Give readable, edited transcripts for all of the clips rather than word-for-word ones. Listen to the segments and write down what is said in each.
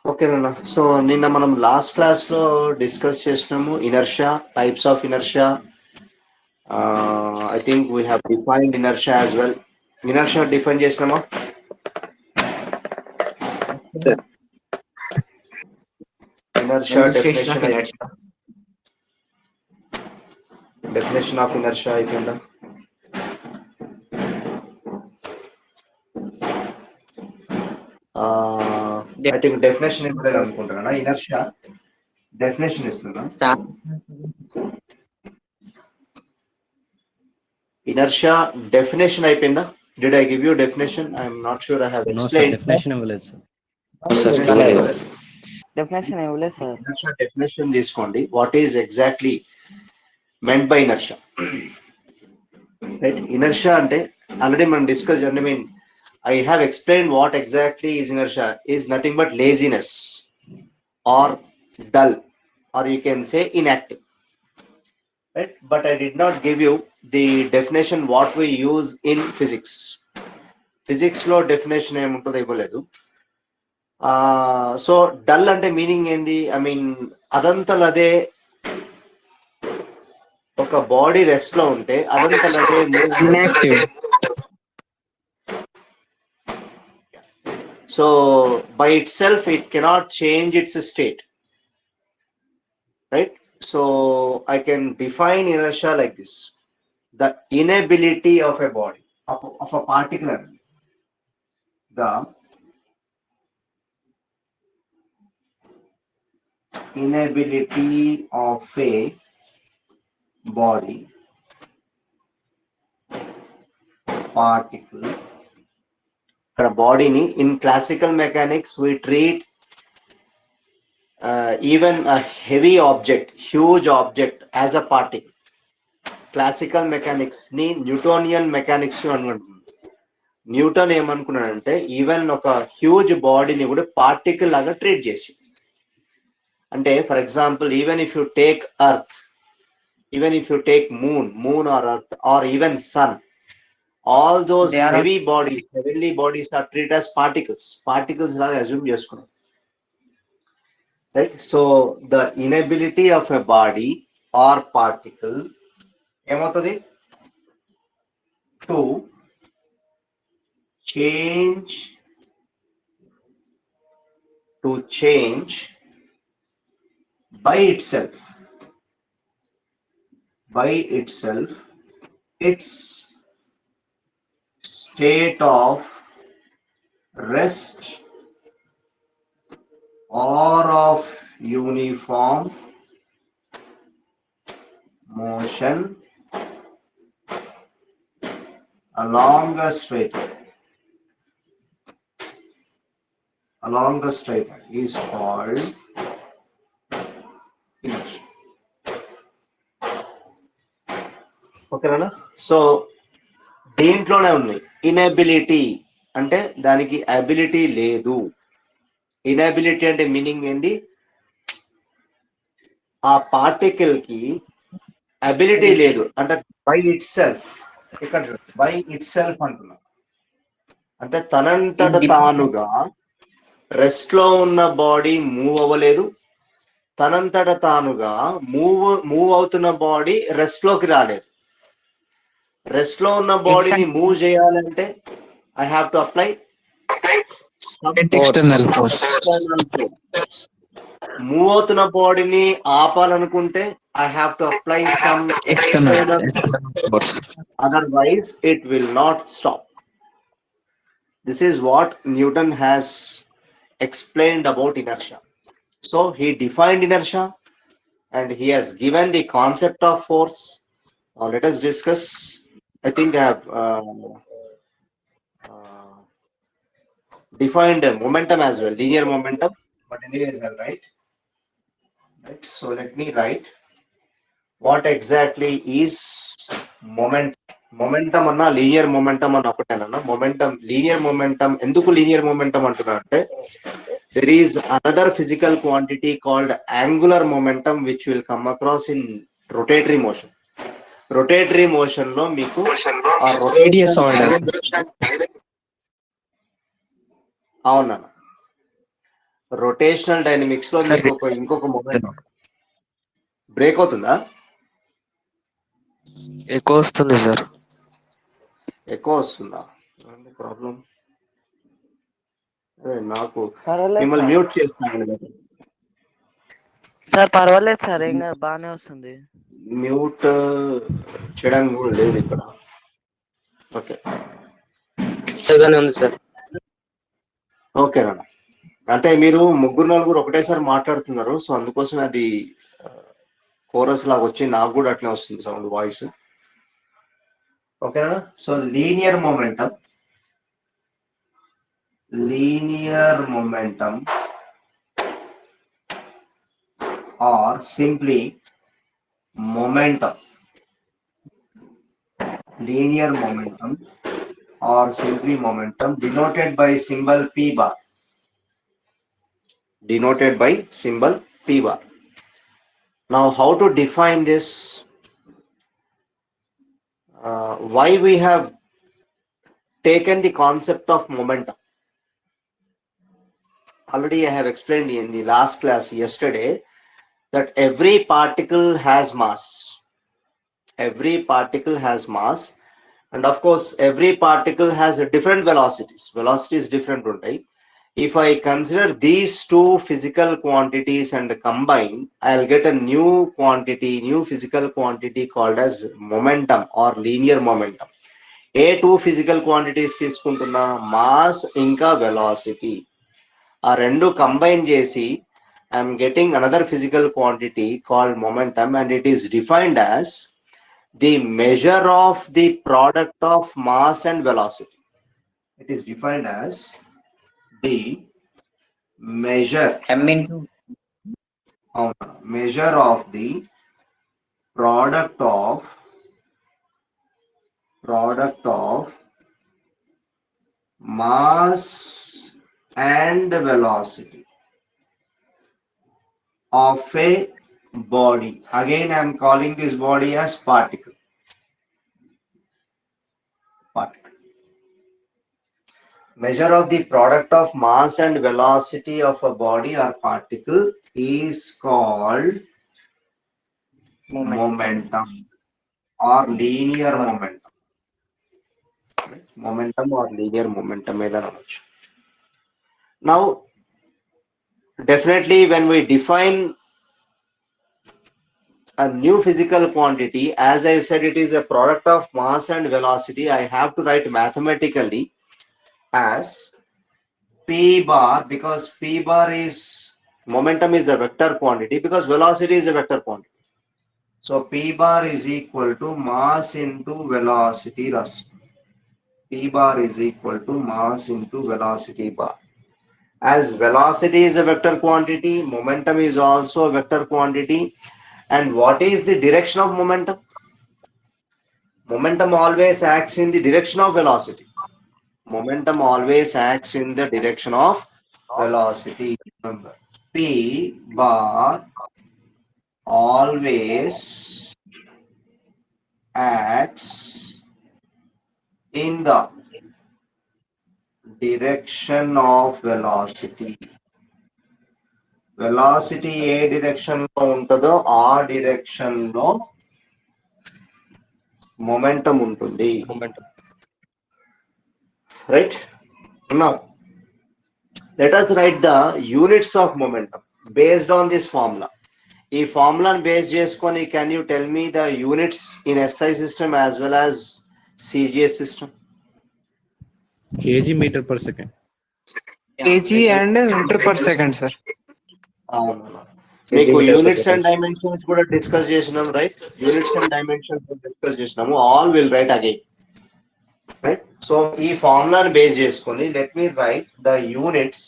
ఓకేనా. సో నిన్న మనం లాస్ట్ క్లాస్ లో డిస్కస్ చేసినాము inertia, types of inertia. I think we have defined inertia as well. Inertia define చేసినామా? ఇనర్షియా డెఫినేషన్ ఆఫ్ ఇనర్షియా అయిపోయిందా? I think definition ఇవ్వలేదు అనుకుంటున్నా. ఇనర్షియా డెఫినేషన్ ఇస్తున్నా. ఇనర్షియా డెఫినేషన్ అయిపోయిందా? Did I give you definition? I am not sure I have explained. No, sir. Definition ఇవ్వలేదు sir. Definition ఇవ్వలేదు sir. Inertia definition తీసుకోండి. What is exactly meant by inertia? Right? Inertia అంటే already మనం discuss చేయండి. I have explained what exactly is inertia. Is nothing but laziness or dull, or you can say inactive. Right? But I did not give you the definition what we use in physics. Physics లో definition ఏముంటుందో ఇవ్వలేదు. So dull అంటే meaning ఏంది? అదంతలదే ఒక body rest లో ఉంటే అదంతలదే inactive. So by itself it cannot change its state, right? So I can define inertia like this: the inability of a body, of a particle, the inability of a body, particle. ఇక్కడ బాడీని in classical mechanics we treat even a heavy object, huge object as a particle. Classical mechanics ని Newtonian mechanics అనుకుంటున్నాం. Newton ఏమనుకున్నాడంటే even ఒక huge బాడీని కూడా particle లాగా treat చేసి, అంటే for example even if you take earth, even if you take moon or earth or even sun, all those heavy bodies, heavenly bodies are treated as particles లాగా assume చేసుకున్నాం. Right? So the inability of a body or particle ఏమవుతుంది? To change by itself its state of rest or of uniform motion along a straight line is called inertia. ఓకేనా? So దీంట్లోనే ఉన్నాయి. Inability అంటే దానికి ability లేదు. Inability అంటే meaning ఏంది? ఆ పార్టికల్ కి అబిలిటీ లేదు అంటే బై ఇట్ సెల్ఫ్. ఇక్కడ బై ఇట్ సెల్ఫ్ అంటున్నా అంటే తనంతట తానుగా రెస్ట్ లో ఉన్న బాడీ మూవ్ అవ్వలేదు, తనంతట తానుగా మూవ్ అవుతున్న బాడీ రెస్ట్ లోకి రాలేదు. రెస్ట్ లో ఉన్న బాడీని మూవ్ చేయాలంటే I have to apply external force. Move అవుతున్న బాడీని ఆపాలనుకుంటే I have to apply some external force. Otherwise it will not stop. This is what Newton has explained about inertia. So he defined inertia and he has given the concept of force. Now let us discuss. I think I have defined momentum as well, linear momentum, but anyways I'll write. Right. So let me write what exactly is momentum అన్నా linear momentum అని ఒకటేనన్నా. Momentum, linear momentum ఎందుకు linear momentum అంటున్నా అంటే there is another physical quantity called angular momentum which will come across in rotatory motion. Rotatory motion లో మీకు radius order. అవునా? Rotational dynamics లో Sir, మీకు ఇంకొక మొమెంట్ బ్రేక్ అవుతుందా? ఎక్కువ వస్తుంది సార్. ఎక్కువ వస్తుందా? ప్రాబ్లం అదే నాకు పర్వాలేదు మిమ్మల్ని సార్. మ్యూట్ చేస్తున్నాను కదా. సార్ పర్వాలేదు సార్, ఏం కాదు, బాగానే వస్తుంది. మ్యూట్ చేయడానికి కూడా లేదు ఇక్కడ. ఓకే ఉంది సార్. ఓకే రా. అంటే మీరు ముగ్గురు నలుగురు ఒకటేసారి మాట్లాడుతున్నారు, సో అందుకోసం అది కోరస్ లాగా వచ్చి నాకు కూడా అట్లే వస్తుంది సౌండ్ వాయిస్. ఓకేనా? So linear momentum or simply momentum, linear momentum or simply momentum denoted by symbol P bar. Now how to define this? Why we have taken the concept of momentum? Already I have explained in the last class yesterday that every particle has mass. And of course every particle has a different velocities different, right? If I consider these two physical quantities and combine, I'll get a new physical quantity called as momentum or linear momentum. A two physical quantities తీసుకుంటున్నా, mass ఇంకా velocity, ఆ రెండు combine చేసి I'm getting another physical quantity called momentum, and it is defined as the measure of the product of mass and velocity. It is defined as the measure of the product of mass and velocity of a body. Again I am calling this body as particle. Measure of the product of mass and velocity of a body or particle is called momentum or linear momentum. Now definitely when we define a new physical quantity, as I said, it is a product of mass and velocity. I have to write mathematically as P bar, because P bar is momentum is a vector quantity because velocity is a vector quantity. So P bar is equal to mass into velocity. P bar is equal to mass into velocity bar. As velocity is a vector quantity, momentum is also a vector quantity. And what is the direction of momentum? Momentum always acts in the direction of velocity. Remember, P bar always acts in the direction of velocity. Velocity A direction లో ఉంటుందో ఆ direction లో momentum ఉంటుంది. Right? Now let us write the units of momentum based on this formula. ఈ ఫార్ములాను base చేసుకొని can you tell me the units in SI system as well as CGS system? kg meter per second. kg and meter per second, sir. అవును, మీకు units and dimensions కూడా discuss చేసినాం, right? Units and dimensions discuss చేసినాము. All will write again, right? So ఈ ఫార్ములాను base చేసుకొని let me write the units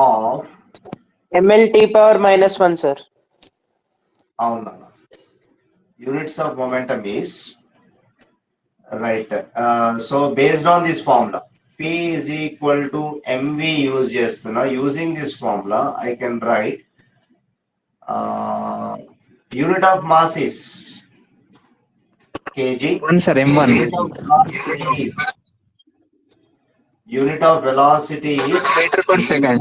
of MLT power -1, sir. అవునా, units of momentum is right. So based on this formula P is equal to mv use చేస్తున్నా. using this formula I can write unit of mass is kg. One, sir, m1. Unit of velocity is Unit of velocity is Meter per second.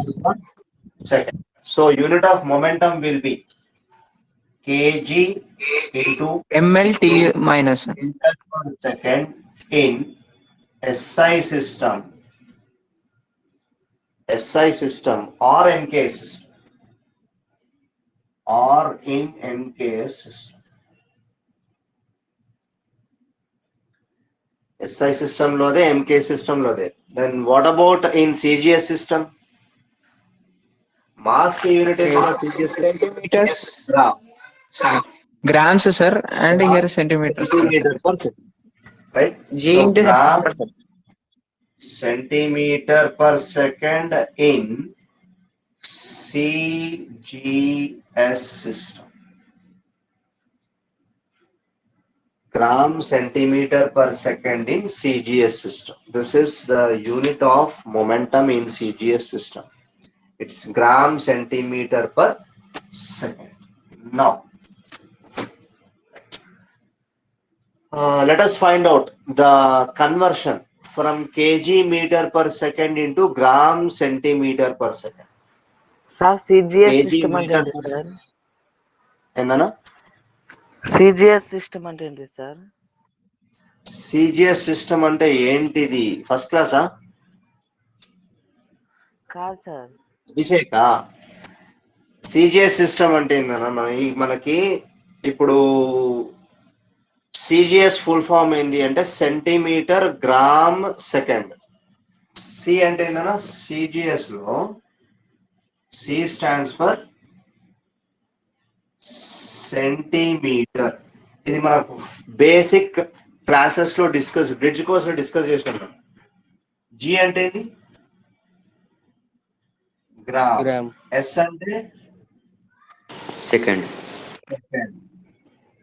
second. So unit of momentum will be kg into MLT minus. meter per second in SI system or MKS system or in MKS system. SI system lo de, MKS system lo de. Then what about in CGS system? Mass unit is CGS system. Centimeters. Gram. Grams, sir, and here centimeters. Centimeter per second. Right? G So into gram centimeter, centimeter per second in CGS system. Gram centimeter per second in CGS system. This is the unit of momentum in CGS system. It's gram centimeter per second. Now, let us find out the conversion from kg meter per second into gram centimeter per second. Sir CGS kg system అంటే meter ఏంటి per sir? ఏందన్నా? CGS system అంటే ఏంటి sir? CGS system అంటే ఏంటిది? First క్లాసా? కాదు sir. అభిషేక సిజిఎస్ సిస్టమ్ అంటే ఏందన్నా? మనకి ఇప్పుడు సిజిఎస్ ఫుల్ ఫామ్ ఏంది అంటే సెంటీమీటర్ గ్రామ్ సెకండ్. సి అంటే ఏందన్నా? సిజిఎస్ లో సి స్టాండ్స్ ఫర్ సెంటీమీటర్. ఇది మనకు బేసిక్ క్లాసెస్ లో బ్రిడ్జ్ కోర్స్ లో డిస్కస్ చేసినాం. జి అంటే ఇది గ్రామ్. ఎస్ అంటే second.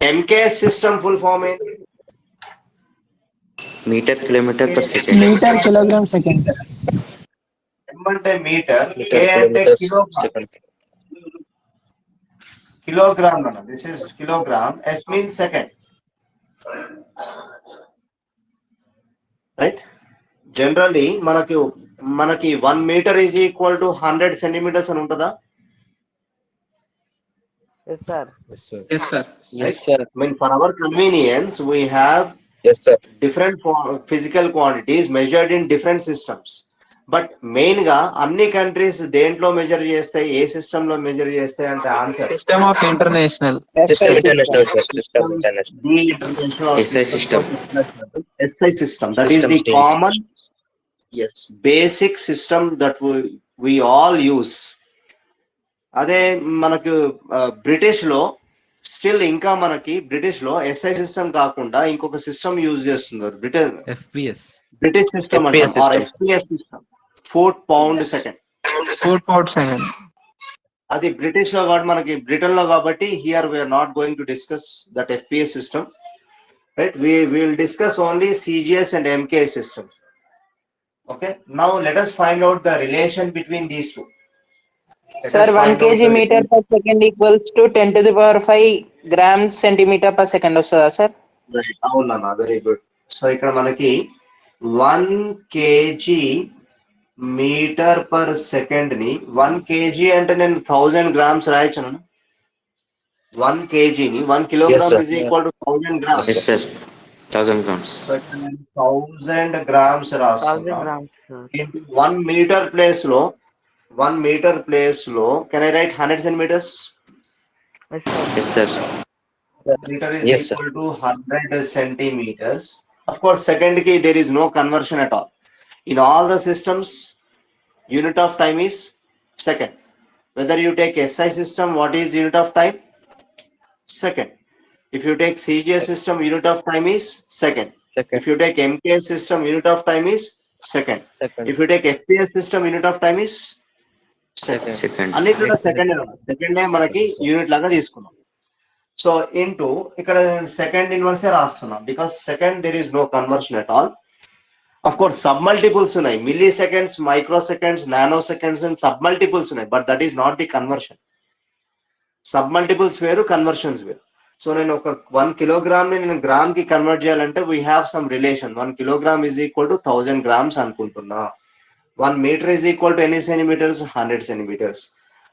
MKS system full form ఏంది? Meter kilometer per second. Meter kilogram second. M అంటే మీటర్, కే అంటే కిలోగ్రామ్. కిలోగ్రామ్ అన్న, this is kilogram. S means second. Right? Generally మనకి 1 meter is equal to 100 centimeters అని ఉంటుందా? Yes sir. Yes, sir. Yes, sir. I mean, for our convenience, we have Yes, sir. different physical quantities measured in different systems. But main గా అన్ని countries దేంట్లో measure చేస్తాయి, ఏ system లో measure చేస్తాయి అంటే answer System of international. System international, sir. System international. the international SI system. SI system. That is System the stage. common, yes, basic system that we all use. అదే మనకు British లో still ఇంకా మనకి British లో SI system కాకుండా ఇంకొక system use చేస్తున్నారు. British system అంటే FPS system. FPS system, foot pound second. 4 pound second. అది బ్రిటిష్ లో కాబట్టి మనకి బ్రిటన్ లో కాబట్టి here we are not going to discuss that FPS system. Right? we will discuss only CGS and MKS system. Okay, now let us find out the relation between these two. Sir, 1 kg meter per second equals to 10 to the power 5 grams centimeter per second వస్తుందా sir? అవునన్నా, very good. So ఇక్కడ మనకి 1 kg metre per second ని 1 kg అంటే నేను 1000 grams రాయొచ్చును. 1 kg ని 1 kilogram sir. Is equal to 1000 grams. Yes, sir. 1000 grams. So ఇక్కడ నేను 1000 గ్రామ్స్ 1000 రాస్తున్నా. Grams sir. 1 మీటర్ ప్లేస్ లో can I write 100 centimetres? Yes sir. Yes, sir. Meter is Yes, sir. equal to 100 centimeters. Of course, second ki there is no conversion at all. In all the systems, unit of time is second. Whether you take SI system, what is unit of time? Second. If you take CGS system, unit of time is second. Second. If you take MKS system, unit of time is second. Second. If you take FPS system, unit of time is second. Second. అన్నిట్లో second మనకి unit లాగా తీసుకున్నాం. So into ఇక్కడ second ఇన్వర్సే రాస్తున్నాం because second there is no conversion at all. Of course submultiples ఉన్నాయి, milliseconds, microseconds, nanoseconds and submultiples ఉన్నాయి. But that is not the conversion. Submultiples వేరు, conversions వేరు. So నేను ఒక 1 kilogram ని నేను gram కి convert చేయాలంటే we have some relation. 1 kilogram is equal to 1000 grams అనుకుంటున్నా. 1 meter is equal to any centimeters? 100 centimeters.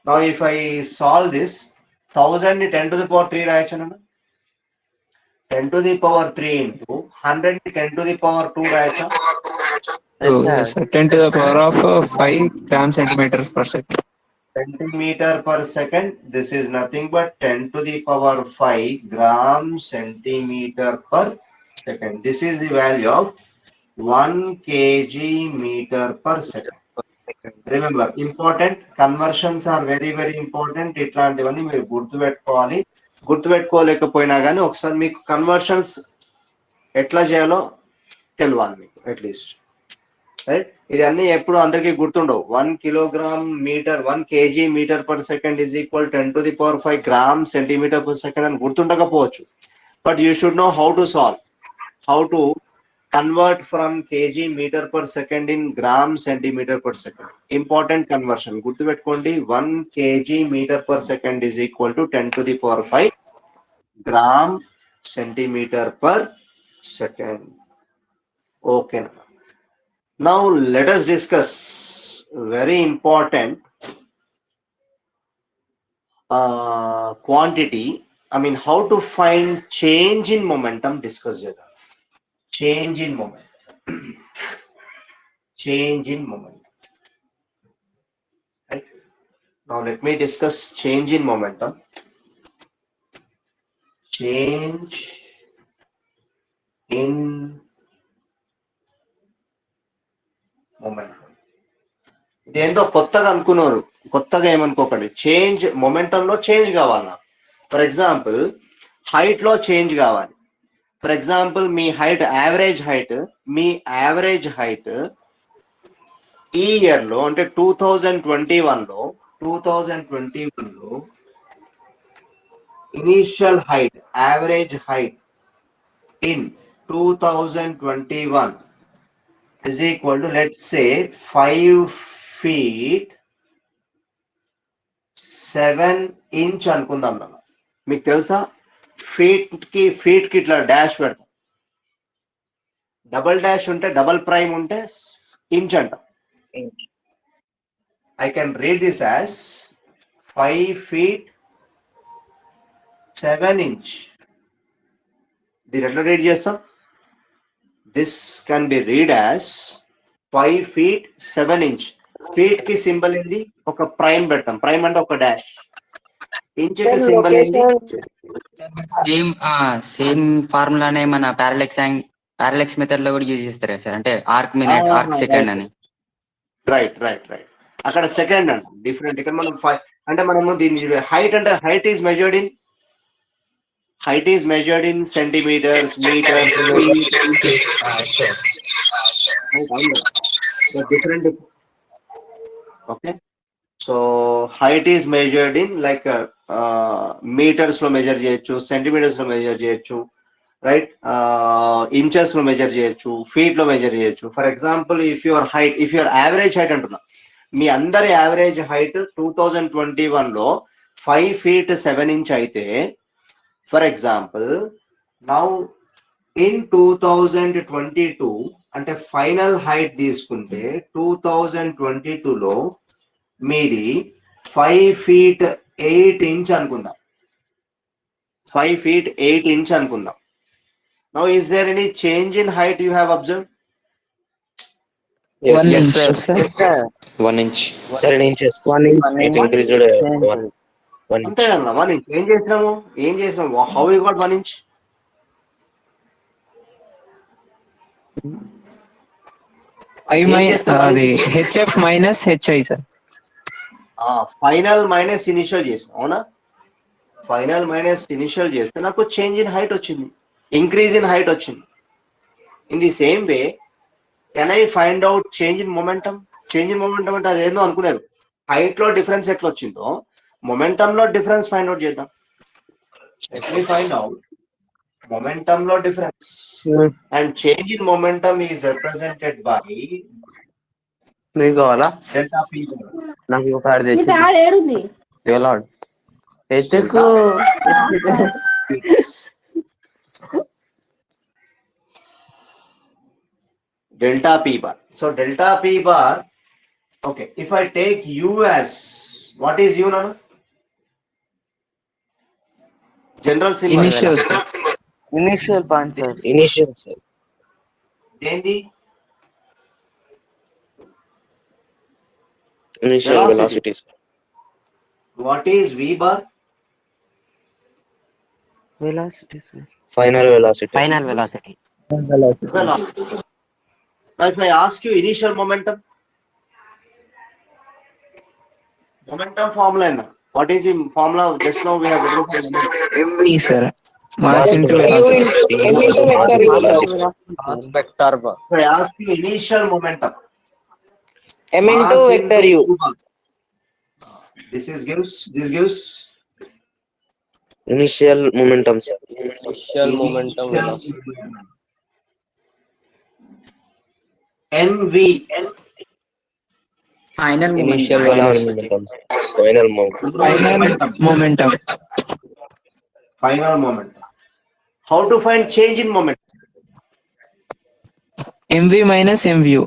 Now if I solve this, 1000 ni 10 to the power 3 రాయొచ్చునా? 10 to the power 3 into 100 ni 10 to the power 2 రాయొచ్చా? Yes, Oh, sir. yes, sir. 10 to the power of 5 gram centimeters per second. Centimeter per second. This is nothing but 10 to the power 5 gram centimeter per second. This is the value of 1 kg meter per second. Remember, important conversions are very important. ఇట్లాంటివన్నీ మీరు గుర్తుపెట్టుకోవాలి. గుర్తుపెట్టుకోలేకపోయినా కానీ ఒకసారి మీకు conversions ఎట్లా చేయాలో తెలియాలి మీకు అట్లీస్ట్, రైట్? ఇది అన్ని ఎప్పుడు అందరికీ గుర్తుండవు. 1 kilogram meter 1 kg meter per second is equal 10 to the power 5 gram centimeter per second అని గుర్తుండకపోవచ్చు. But you should know how to solve, how to convert from kg meter per second in gram centimeter per second. Important conversion. గుర్తుపెట్టుకోండి, 1 kg meter per second is equal to 10 to the power 5 gram centimeter per second. Okay. Now let us discuss very important quantity. I mean, how to find change in momentum. Discuss చేద్దాం. Change in moment. Change in momentum. Right? Now let me discuss change in momentum. Change in momentum. ఇదేందో కొత్తగా అనుకున్నారు, కొత్తగా ఏమనుకోకండి. Change momentum లో change కావాలి నాకు. For example height లో చేంజ్ కావాలి. For example me height average height ఈ ఇయర్ లో అంటే 2021 లో initial height, average height in 2021 is equal to, let's say, 5 feet 7 inch అనుకుందాం. మీకు తెలుసా ఫీట్ కి ఇట్లా డాష్ పెడతాం. డబల్ డాష్ ఉంటే, డబల్ ప్రైమ్ ఉంటే ఇంచ్ అంటాం. I can read this as 5 feet 7 inch. దీని ఎట్లా రీడ్ చేస్తాం? This can be read as 5 feet 7 inch. Feet కి సింబల్ ఏంది? ఒక ప్రైమ్ పెడతాం. ప్రైమ్ అంటే ఒక డాష్. ఇంచ్ కి సింబల్ ఏంది? సేమ్ ఫార్ములానే మన పారాలెక్స్ మెథడ్ లో కూడా యూజ్ చేస్తారు సార్, అంటే ఆర్క్ మినిట్, ఆర్క్ సెకండ్ అని. రైట్. అక్కడ సెకండ్ అంట డిఫరెంట్. ఇక్కడ మనం అంటే మనము దీని హైట్ అంటే height is measured in centimetres, metres, different. Okay, so height is measured in like metres లో మెజర్ చేయొచ్చు, సెంటీమీటర్స్ లో మెజర్ చేయొచ్చు, రైట్? ఇంచెస్ లో మెజర్ చేయొచ్చు, ఫీట్ లో మెజర్ చేయొచ్చు. For example if your average height అంటున్నా, మీ అందరి యావరేజ్ హైట్ 2021 లో 5 feet 7 inch అయితే, ఫర్ ఎగ్జాంపుల్ నౌ ఇన్ 2022 అంటే ఫైనల్ హైట్ తీసుకుంటే 2022 లో మీది 5 feet 8 inch అనుకుందాం. 5 feet 8 inch అనుకుందాం. Now is there any change in height you have observed? Yes, 1 yes, inch, sir. sir. Yes, sir. 1 inch. 10 inches. 1 inch. It increased 1 inch. అంతే కదా, 1 inch. ఏం చేసినాము? How you got 1 inch? అది HF minus HI, sir. Final minus initial చేసాం, అవునా? Final minus initial చేస్తే నాకు change in height వచ్చింది, ఇంక్రీజ్ ఇన్ హైట్ వచ్చింది. In the same way can I find out change in momentum? Change in momentum అంటే అదేందో అనుకున్నారు, హైట్ లో డిఫరెన్స్ ఎట్లా వచ్చిందో మొమెంటం లో డిఫరెన్స్ ఫైండ్ అవుట్ చేద్దాం. Let me find out momentum లో difference. And change in momentum is represented by మీకు కావాలా? Delta p. నాకు ఒక ఆడ తెచ్చి లాడ్ ఎత్తుకు delta p bar. So delta p bar Okay, if I take u as, what is u now? General symbol. Initial, sir. Initial point sir. Initial, sir. Dendi Initial Velocity. velocity, sir. What is v bar? Velocity sir. Final velocity. Final velocity. Velocity. Now if I ask you initial momentum formula enna? What is the formula? Just now we have written MV, sir. Mass into velocity. M into vector u, sir. Vector bar. if I ask you initial momentum, M into mass vector into u. bar. This gives Initial momentum, sir. Initial momentum velocity. mv Final Initial Final velocity. momentum, sir. Final momentum. Final momentum. How to find change in momentum? MV minus MVU.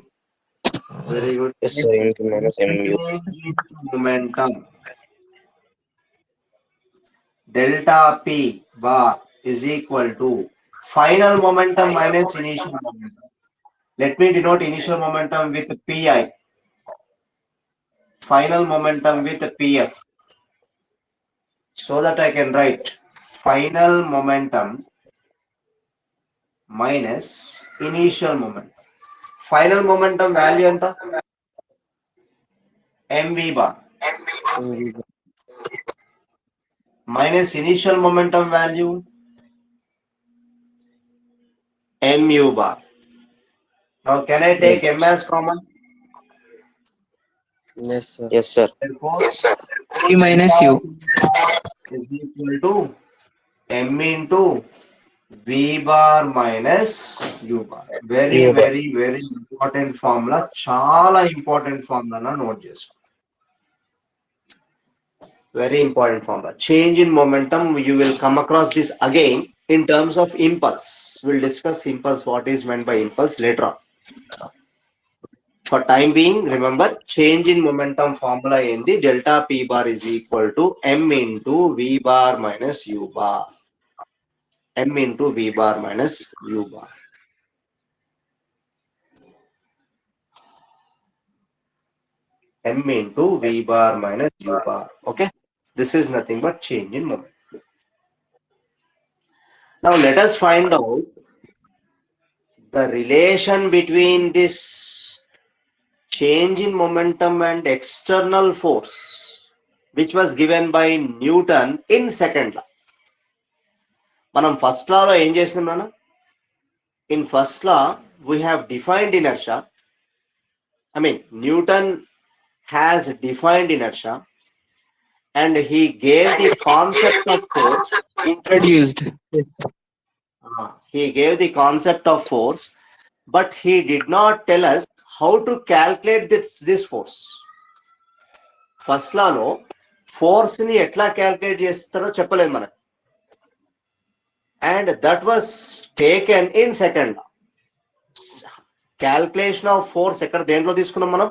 Very good. Yes, sir. Into minus mu. Change in momentum. Delta P bar is equal to final momentum minus initial momentum. Let me denote initial momentum with Pi. Final momentum with Pf. So that I can write final momentum minus initial momentum. Final momentum value anta? mv bar minus initial momentum value mu bar. Now can I take m as common? Yes sir. Yes, sir. Therefore V minus U. is equal to m into v bar minus u bar. Very U bar. very very important formula. Chala important formula na note chesko. Very important formula. Change in momentum, you will come across this again in terms of impulse. We'll discuss impulse, what is meant by impulse later on. For time being, remember change in momentum formula in the delta P bar is equal to m into v bar minus u bar. M into v bar minus u bar. M into v bar minus u bar. Okay. This is nothing but change in momentum. Now let us find out the relation between this change in momentum and external force, which was given by Newton in second law. Manam first law lo em chesinam nana? In first law we have defined inertia. I mean Newton has defined inertia and he gave the concept of force. Introduced. He gave the concept of force, but he did not tell us how to calculate this force. First law lo force ni etla calculate chestaro cheppaled manaku, and that was taken in second law. Calculation of force ekkada dentlo తీసుకున్నాం మనం?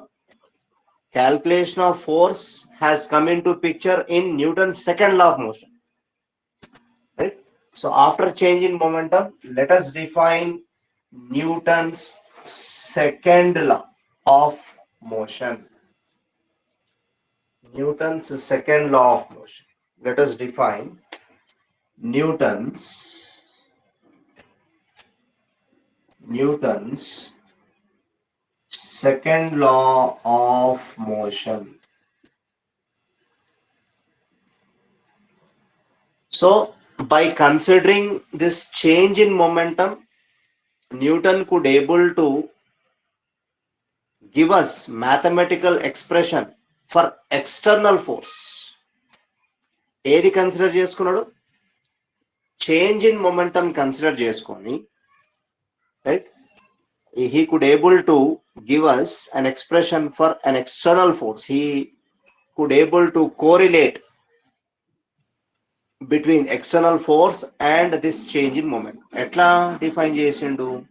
Calculation of force has come into picture in Newton's second law of motion. Right? So after change in momentum, let us define Newton's second law of motion. Newton's second law of motion. Let us define Newton's second law of motion. So by considering this change in momentum, Newton could able to give us mathematical expression for external force. ఏది consider చేసుకున్నాడు? Change in momentum consider చేసుకొని, right, he could able to give us an expression for an external force. He could able to correlate between external force and this change in moment. Etla define chesindu?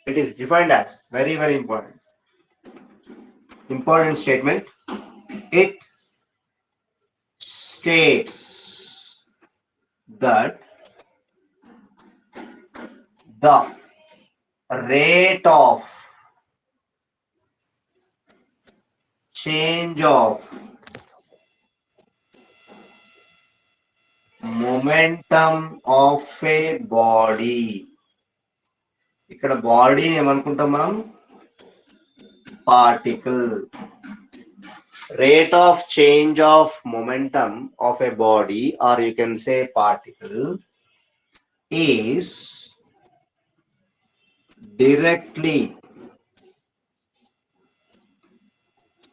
It is defined as, very very important, important statement. It states that the rate of change of momentum of a body. ఇక్కడ body ఏమనుకుంటాం మనం? Particle. Rate of change of momentum of a body, or you can say particle, is directly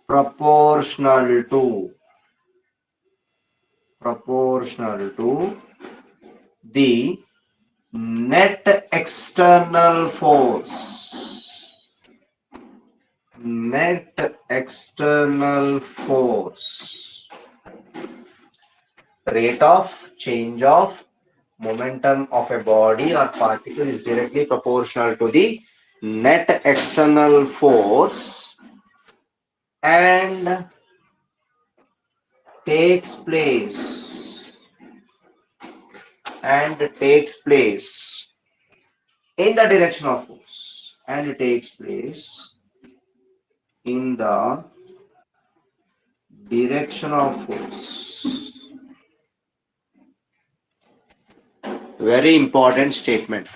proportional to the net external force. Rate of change of momentum of a body or particle is directly proportional to the net external force and takes place in the direction of force, and takes place in the direction of force. Very important statement.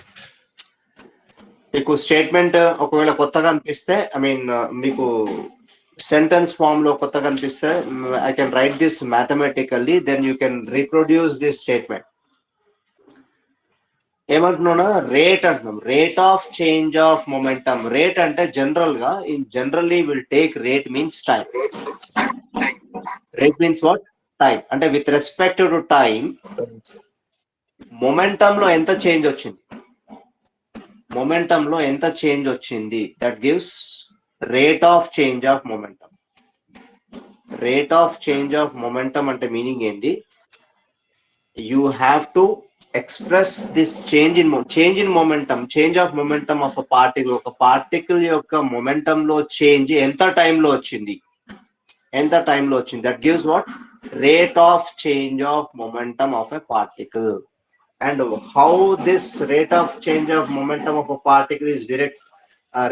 మీకు statement ఒకవేళ కొత్తగా అనిపిస్తే, I mean మీకు sentence form లో కొత్తగా అనిపిస్తే, I can write this mathematically, then you can reproduce this statement. ఏమంటున్నా? Rate అంటున్నాం. Rate of change of momentum. Rate అంటే జనరల్ గా, in generally will take rate means time. Rate means what? Time. అంటే with respect to time momentum లో ఎంత change వచ్చింది, that gives rate of change of momentum. Rate of change of momentum అంటే meaning ఏంది? You have to express this change in momentum, change of momentum of a particle. ఒక particle యొక్క momentum లో change ఎంత time లో వచ్చింది, that gives what? Rate of change of momentum of a particle. And how this rate of change of momentum of a particle is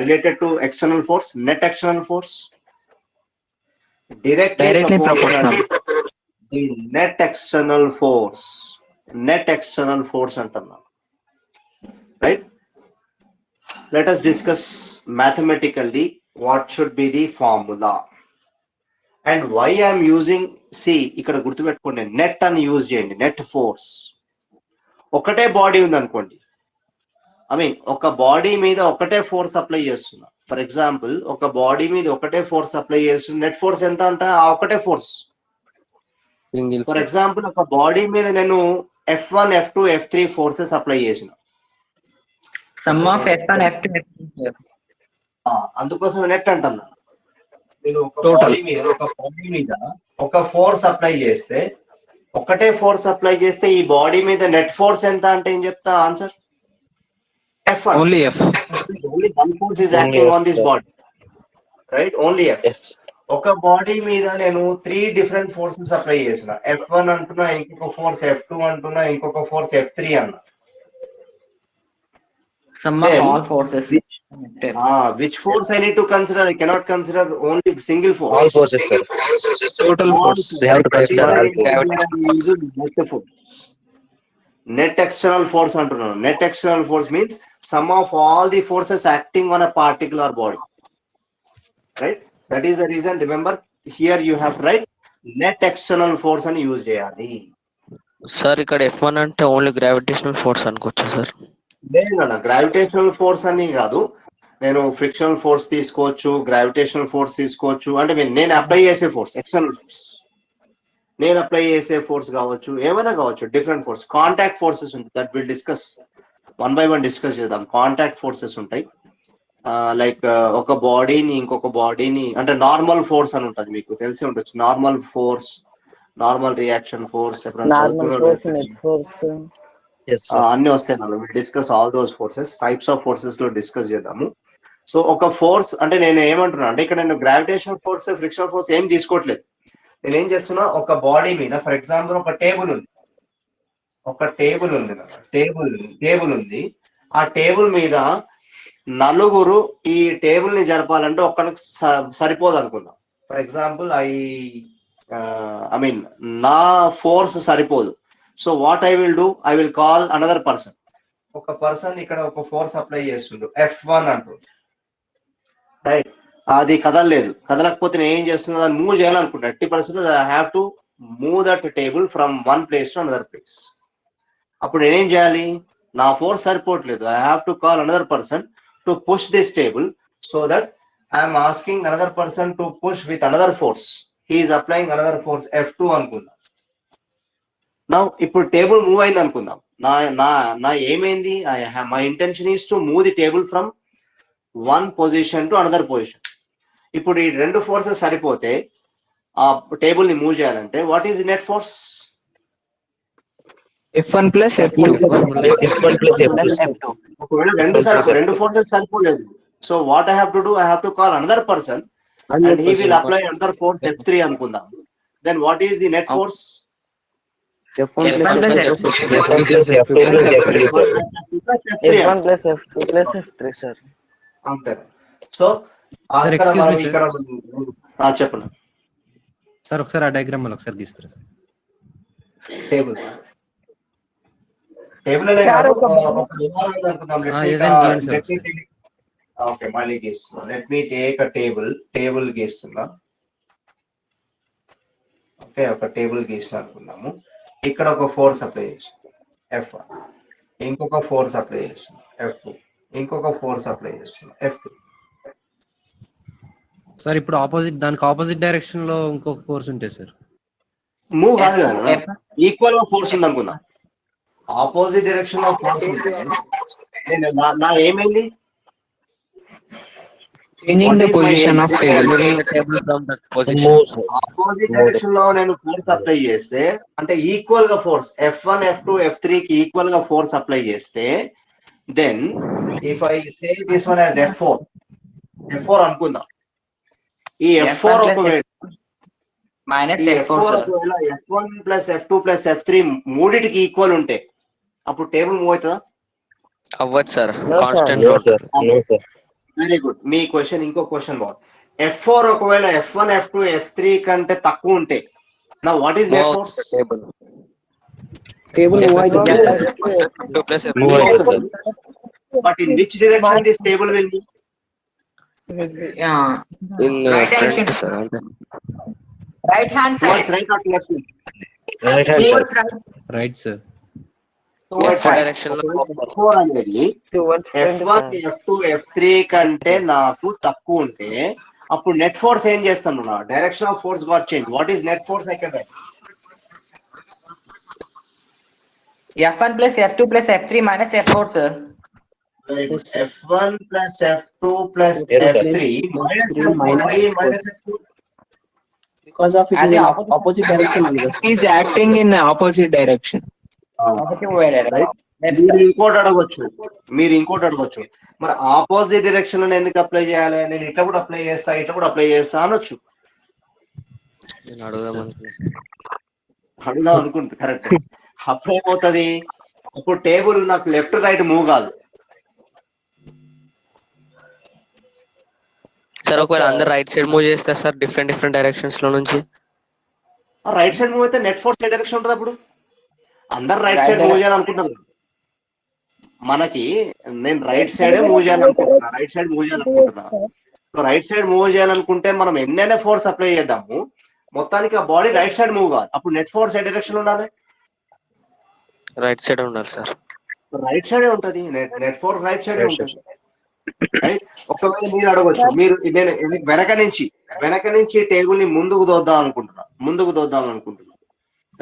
related to external force, net external force, directly proportional the net external force అంటున్నాం. Right? Let us discuss mathematically what should be the formula and why I am using. See, ఇక్కడ గుర్తుపెట్టుకోండి, net అని use చేయండి. Net force. ఒకటే body ఉంది అనుకోండి, I mean ఒక body మీద ఒకటే ఫోర్స్ అప్లై చేస్తున్నా. ఫర్ ఎగ్జాంపుల్, ఒక బాడీ మీద ఒకటే ఫోర్స్ అప్లై చేస్తున్నా, నెట్ ఫోర్స్ ఎంత అంటే ఆ ఒకటే ఫోర్స్. ఫర్ ఎగ్జాంపుల్, ఒక బాడీ మీద నేను F1, F2, F3 forces apply చేసిన. Sum of F1, F2, F3. అందుకోసం నెట్ అంటున్నా. నేను ఒక బాడీ మీద ఒక ఫోర్స్ అప్లై చేస్తే, ఒకటే ఫోర్స్ అప్లై చేస్తే ఈ బాడీ మీద నెట్ ఫోర్స్ ఎంత అంటే ఏం చెప్తా? Answer F1. Only F. Only one force is acting on this body, right? Only F. ఒక బాడీ మీద నేను 3 డిఫరెంట్ ఫోర్సెస్ అప్లై చేసిన. F1 అంటున్నా, ఇంకొక ఫోర్స్ F2 అంటున్నా, ఇంకొక ఫోర్స్ F3 అన్నా. Sum of all forces. Which force I need to consider? I cannot consider only single force. All forces, sir. Total force. They have to consider all forces. Net external force అంటున్నాను. Net external force means sum of all the forces acting on a particular body. Right? That is the reason. Remember, here you have to write net external force అని use చేయాలి. Sir ఇక్కడ F1 అంటే only gravitational force అనుకోవచ్చు sir? లేదు, gravitational force అని కాదు. నేను frictional force తీసుకోవచ్చు, గ్రావిటేషనల్ ఫోర్స్ తీసుకోవచ్చు. అంటే నేను అప్లై చేసే ఫోర్స్, ఎక్స్టర్నల్ ఫోర్స్, నేను అప్లై చేసే ఫోర్స్ కావచ్చు, ఏమైనా కావచ్చు. డిఫరెంట్ ఫోర్స్, కాంటాక్ట్ ఫోర్సెస్ ఉంటాయి. That will discuss one by one discuss చేద్దాం. కాంటాక్ట్ ఫోర్సెస్ ఉంటాయి. లైక్ ఒక బాడీని ఇంకొక బాడీని, అంటే నార్మల్ ఫోర్స్ అని ఉంటుంది, మీకు తెలిసి ఉండొచ్చు. Normal force, normal reaction force, అన్ని వస్తాయి. Will discuss all those forces, types of forces లో డిస్కస్ చేద్దాము. సో ఒక ఫోర్స్ అంటే నేను ఏమంటున్నా అంటే ఇక్కడ నేను గ్రావిటేషన్ ఫోర్స్ ఫ్రిక్షనల్ ఫోర్స్ ఏం తీసుకోవట్లేదు. నేను ఏం చేస్తున్నా, ఒక బాడీ మీద ఫర్ ఎగ్జాంపుల్ ఒక టేబుల్ ఉంది, టేబుల్ ఉంది. ఆ టేబుల్ మీద నలుగురు ఈ టేబుల్ ని జరపాలంటే ఒక్కరికి సరిపోదు అనుకుందాం. ఫర్ ఎగ్జాంపుల్ ఐ మీన్ నా ఫోర్స్ సరిపోదు. So what I will do, I will call another person. ఒక పర్సన్ ఇక్కడ ఒక ఫోర్స్ అప్లై చేస్తుండు, F1 అంటుండు, రైట్. అది కదలకపోతే నేను ఏం చేస్తున్నా, దాన్ని మూవ్ చేయాలనుకుంటా. ఎట్టి పరిస్థితుల్లో I have to move that table from one place to another place. అప్పుడు నేనేం చేయాలి, నా ఫోర్స్ సరిపోవట్లేదు, I have to call another person to push this table. So that I'm asking another person to push with another force. He is applying another force F2 అనుకుందాం. నా ఇప్పుడు table move అయింది అనుకుందాం. నా ఏమైంది, my intention is to move the table from one position to another position. ఇప్పుడు ఈ రెండు ఫోర్సెస్ సరిపోతే ఆ టేబుల్ ని మూవ్ చేయాలంటే what is the net force? F1 plus F2. ఒకవేళ రెండు ఫోర్సెస్ సరిపోలేదు, so what I have to do, I have to call another person and he will apply another force F3 అనుకుందాం. Then what is the net force? F1 plus F2 plus F3 sir. అంతే. So ఇక్కడ చెప్పండి sir, ఒకసారి ఆ diagram మళ్ళీ ఒకసారి గీస్తారు sir. Table okay, మళ్ళీ గీస్తున్నా. Let me take a table గీస్తున్నా. ఓకే, ఒక టేబుల్ గీస్తున్నా అనుకున్నాము. ఇక్కడ ఒక ఫోర్స్ అప్లై చేస్తున్నాం F1, ఇంకొక ఫోర్స్ అప్లై చేస్తున్నాం F2, ఇంకొక ఫోర్స్ అప్లై చేస్తున్నాం F3. సార్ ఇప్పుడు దానికి ఆపోజిట్ డైరెక్షన్ లో ఇంకొక ఫోర్స్ ఉంటాయి సార్. మూవ్ కాదు కదా, ఈక్వల్ గా ఫోర్స్ ఉంది అనుకుందాం. ఆపోజిట్ డైరెక్షన్ లో ఫోర్స్ ఉంటే నా ఏమైంది, Changing the position of table. Opposite direction లో నేను ఫోర్స్ అప్లై చేస్తే అంటే ఈక్వల్ గా ఫోర్స్ F1 F2 F3 కి ఈక్వల్ గా ఫోర్స్ అప్లై చేస్తే then if I say this one as F4 అనుకుందాం. ఈ F4 ఒకవేళ F1 plus F2 plus F3 మూడిటికి ఈక్వల్ ఉంటే అప్పుడు టేబుల్ మూవ్ అవుతుందా? అవ్వదు సార్, కాన్స్టెంట్ వెరీ గుడ్. మీ క్వశ్చన్ ఇంకో క్వశ్చన్ బాగుంది. F4 ఒకవేళ F1 F2 F3 కంటే తక్కువ ఉంటే నా what is net force? But in which direction this table will move? in front sir. Right hand side. Towards right or left? Towards right. Right sir. Towards right. Direction లో F4 అనేది F1 F2 F3 కంటే నాకు తక్కువ ఉంటే అప్పుడు net force ఏం చేస్తాను, నా direction of force got change. What is net force? I can write F1 plus F2 plus F3 minus F4 sir. F1 plus F2 plus F3 minus F2. Because of it is in opposite direction. He is acting in opposite direction. మీరు ఇంకోటి అడగొచ్చు, మరి opposite direction లో ఎందుకు apply చేయాలి, నేను ఇట్లా కూడా అప్లై చేస్తా అనొచ్చు. నేను అడుగుదాం అనుకుంటా కరెక్ట్. అప్పుడు ఏమవుతుంది, అప్పుడు టేబుల్ నాకు లెఫ్ట్ రైట్ మూవ్ కాదు. సార్ ఒకవేళ అందరు రైట్ సైడ్ మూవ్ చేస్తారు సార్, డిఫరెంట్ డైరెక్షన్స్ లో నుంచి. రైట్ సైడ్ మూవ్ అయితే నెట్ ఫోర్స్ డైరెక్షన్ ఉంటుంది. అప్పుడు అందరు రైట్ సైడ్ మూవ్ చేయాలనుకుంటారు. మనకి నేను రైట్ సైడ్ మూవ్ చేయాలనుకుంటున్నా. రైట్ సైడ్ మూవ్ చేయాలనుకుంటే మనం ఎన్నైనా ఫోర్స్ అప్లై చేద్దాము, మొత్తానికి ఆ బాడీ రైట్ సైడ్ మూవ్ కావాలి. అప్పుడు నెట్ ఫోర్స్ ఏ డైరెక్షన్ ఉండాలి? రైట్ సైడ్ ఉండాలి సార్. రైట్ సైడే ఉంటది, నెట్ ఫోర్స్ రైట్ సైడే ఉంటుంది. ఒకవేళ మీరు అడగొచ్చు, నేను వెనక నుంచి టేబుల్ ని ముందుకు దోద్దాం అనుకుంటున్నా.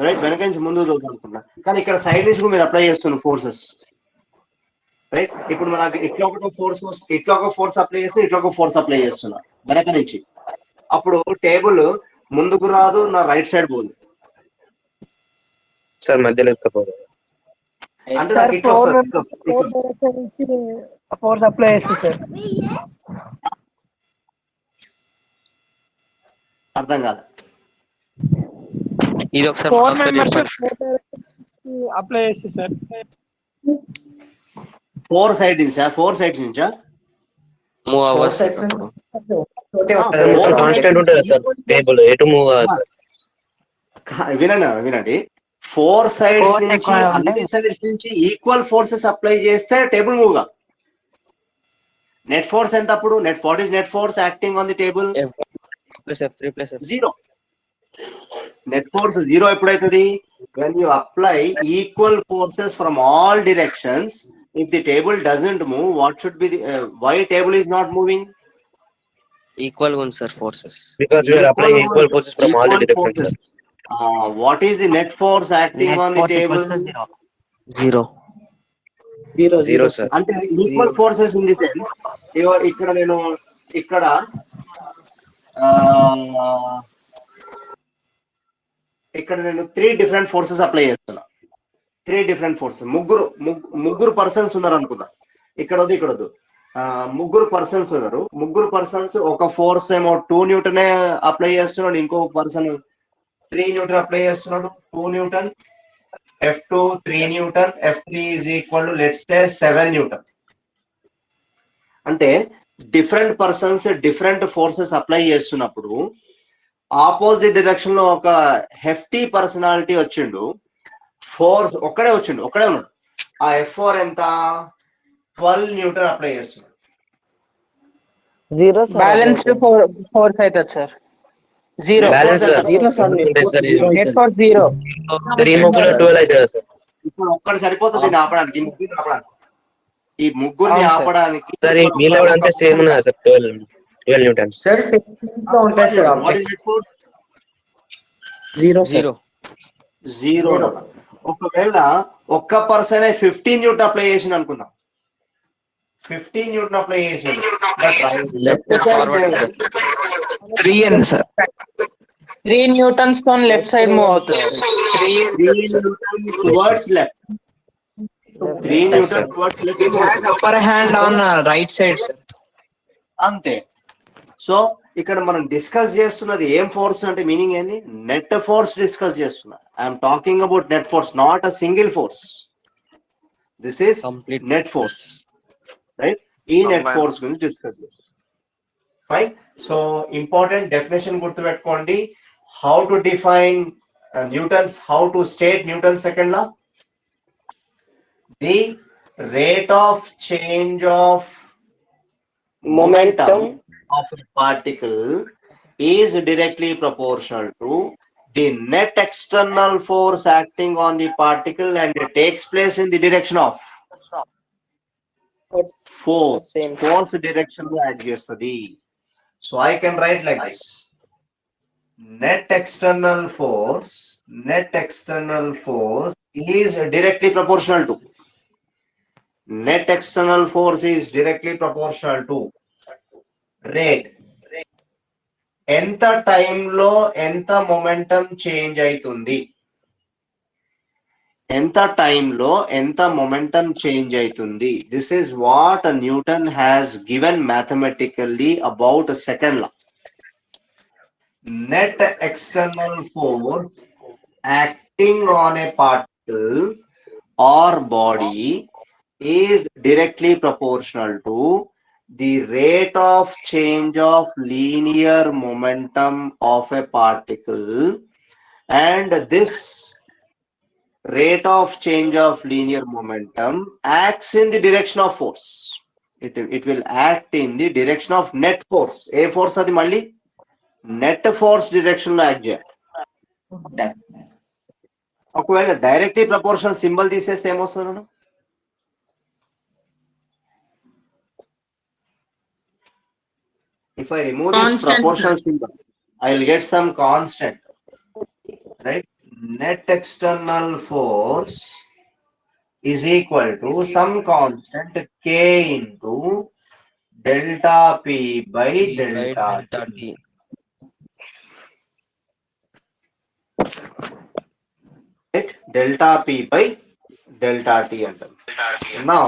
రైట్, వెనక నుంచి ముందుకు దోద్దాం అనుకుంటున్నా, కానీ ఇక్కడ సైడ్ నుంచి కూడా మీరు అప్లై చేస్తున్నారు ఫోర్సెస్. రైట్, ఇప్పుడు మనకి ఇట్లా ఒక ఫోర్స్ అప్లై చేస్తున్నా, ఇట్లా ఒక ఫోర్స్ అప్లై చేస్తున్నా వెనక నుంచి. అప్పుడు టేబుల్ ముందుకు రాదు, నా రైట్ సైడ్ పోదు సార్. మధ్యలో అంటే నాకు ఇట్లా వస్తుంది. ఫోర్స్ అప్లై చేస్తుంది సార్. అర్థం కాదు. ఇది ఒకసారి 4 ఒకసారి మెంబర్స్ చెప్పండి. అప్లై చేస్తుంది సార్. 4 సైడ్స్ నుంచా? మూవ్ Four అవర్స్ sides అప్పుడు. కాన్స్టెంట్ ఉంటుంది సార్ టేబుల్ ఎటు మూవ్ సార్. వినండి 4 సైడ్స్ Force నుంచి ఎక్కువ ఉంటే- అన్ని సైడ్స్ నుంచి ఈక్వల్ ఫోర్సెస్ అప్లై చేస్తే టేబుల్ మూవ్ గా. నెట్ ఫోర్స్ ఎంత అప్పుడు? What is net force acting on the table? F3 plus F. 0. Net force 0 ఎప్పుడైతుంది? when you apply equal forces from all directions. If the table doesn't move, what should be the why table is not moving? Equal గా ఉంది sir forces. Because we are applying equal forces from all the Equal different forces. Sir. What is the net force acting Net on the force table? equals to 0. 0. Zero zero sir. అంటే equal forces in the sense ఇక్కడ నేను ఇక్కడ ఇక్కడ నేను 3 different forces apply చేస్తున్నా. 3 different forces. ముగ్గురు persons ఉన్నారు అనుకుందా. ఇక్కడ వద్దు. ముగ్గురు పర్సన్స్ ఉన్నారు. ముగ్గురు పర్సన్స్ ఒక ఫోర్స్ ఏమో 2 న్యూటన్ అప్లై చేస్తున్నాడు, ఇంకో పర్సన్ 3 న్యూటన్ అప్లై చేస్తున్నాడు. 2 newton, F2 3 newton, F3 is equal to let's say 7 newton. అంటే different persons different forces apply చేస్తున్నప్పుడు ఆపోజిట్ డైరెక్షన్ లో ఒక హెఫ్టీ పర్సనాలిటీ వచ్చిండు, ఫోర్స్ ఒక్కడే ఉన్నాడు. ఆ F4 ఎంత? 12 న్యూటన్ అప్లై చేస్తున్నాడు. బ్యాలెన్స్డ్ ఫోర్స్ అవుతుంది sir. 0. Balance sir. Zero sir. ఉంటుంది సార్. Net force 0. సార్ ఈ ముగ్గురు 12 అవుతుంది సార్. ఇప్పుడు ఒక్కడు సరిపోతుంది దీన్ని ఆపడానికి, ఈ ముగ్గురిని అవును సార్. ఆపడానికి. సార్ ఈ వీళ్ళ కూడా అంతే సేమ్ ఉన్నదా సార్ 12 న్యూటన్స్. Sir, sequence లో ఉంటాయి sir What object. is it for? Zero sir. 0. ఒకవేళ ఒక్క పర్సన్ 15 న్యూటన్ అప్లై చేసింది అనుకుందాం. 15 న్యూటన్ అప్లై చేసిండు. త్రీ అండి సార్. 3 న్యూటన్స్ తో లెఫ్ట్ సైడ్ మూవ్ అవుతుంది. 3 Newton towards left. 3 Newton towards left. Upper hand on right side sir. అంతే. So ఇక్కడ మనం డిస్కస్ చేస్తున్నది ఏం ఫోర్స్ అంటే మీనింగ్ ఏంది? నెట్ ఫోర్స్ డిస్కస్ చేస్తున్నా. I'm talking about net force, not a single force. This is Complete net force, right? ఈ net force గురించి డిస్కస్ చేస్తాం. ఫైన్. సో ఇంపార్టెంట్ డెఫినేషన్ గుర్తుపెట్టుకోండి. How to define Newton's, how to state Newton second law. The rate of change of momentum of a particle is directly proportional to the net external force acting on the particle, and it takes place in the direction of force. Force direction lo act chestadi. So I can write like this: net external force is directly proportional to net external force is directly proportional to rate. ఎంత టైంలో ఎంత momentum change అవుతుంది, ఎంత టైంలో ఎంత momentum change అవుతుంది. This is what Newton has given mathematically about second law. Net external force acting on a particle or body is directly proportional to the rate of change of linear momentum of a particle, and this rate of change of linear momentum acts in the direction of force. It will act in the direction of net force. A force adi malli net force direction lo act cheyali. ఒకవేళ directly proportional symbol తీసేస్తే ఏమొస్తుంది? If I remove this Constant. proportional symbol, I will get some constant, right? Net external force is equal to some constant K into delta P by delta T. Right? Delta P by delta T. Now,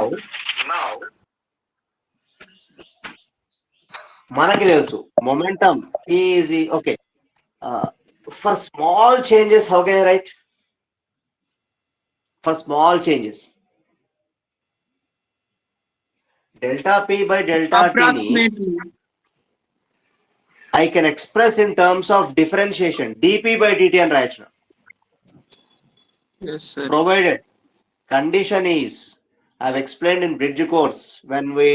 మనకి తెలుసు momentum is okay. For small changes how can I right? For small changes delta p by delta టీని I can express in terms of differentiation dp by dt and రాయొచ్చు. Yes, sir. Provided condition is, I have explained in bridge course when we